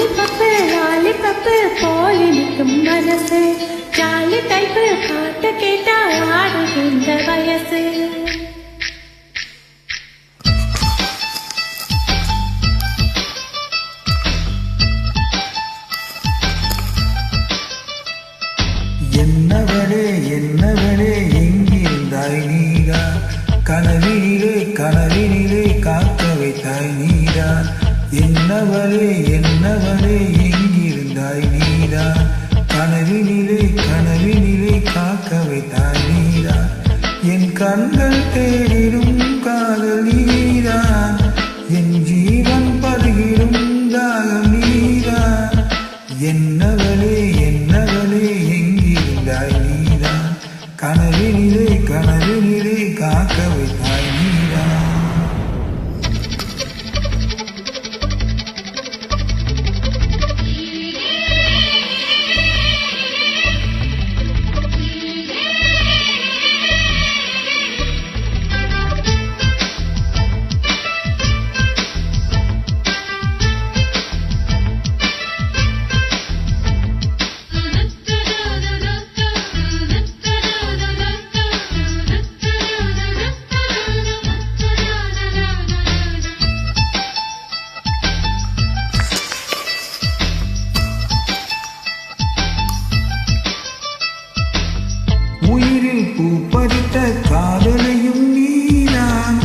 Lollipop போலி நிற்கும் மனசு ஜாலி டைப்பு பாட்டு கேட்டா ஆடுகின்ற வயசு. என்னவளே என்னவளே எங்கிருந்தாய் நீரா, கனவினிலே கனவினிலே காக்க வைத்தாய் நீரா. என்னவளே என்னவளே எங்கிருந்தாய் நீரா, கனவினிலே கனவினிலே காக்க வைத்தாய் நீரா. என் கண்கள் தேடிடும் காதல் நீரா, என் ஜீவன் பருகிடும் தாகம் நீரா. என்னவளே என்னவளே எங்கிருந்தாய் நீரா, கனவினிலே கனவினிலே காக்க வைத்தாய் நீரா. உயிரில் பூ பறித்த காதலையும் நீதான்,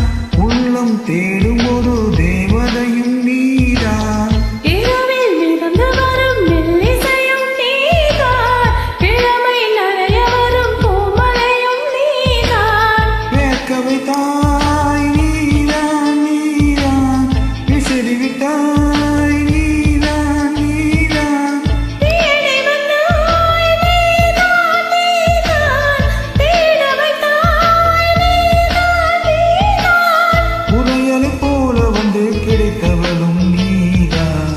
உள்ளம் தேடும் ஒரு தேவதையும் நீதான். இரவில் மிதந்து வரும் மெல்லிசையும் நீதான், இளமை நனைய வரும் பூமலையும் நீதான். வேர்க்க வைத்தாய் நீதான் நீதான், விசிறி விட்டாய் நீதான் நீதான். தேடி வந்தாய் நீதான் நீதான், தேட வைத்தாய் நீதான் நீதான். புதையலை போல வந்து கிடைத்தவளும் நீதான்.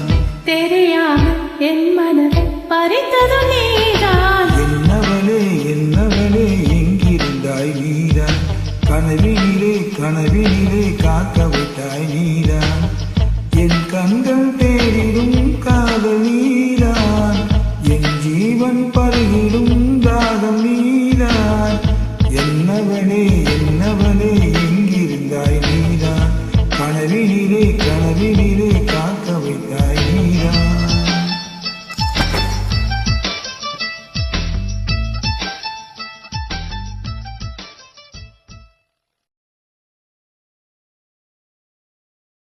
தெரியாமல் என் மனதை பறித்ததும் நீதான். என்னவளே என்னவளே எங்கிருந்தாய் நீதான், கனவினிலே கனவினிலே காக்க வைத்தாய் நீதான். என் கண்கள் தேடிடும் காதல் நீதான், என் ஜீவன் பருகிடும் தாகம் நீதான். என்னவளே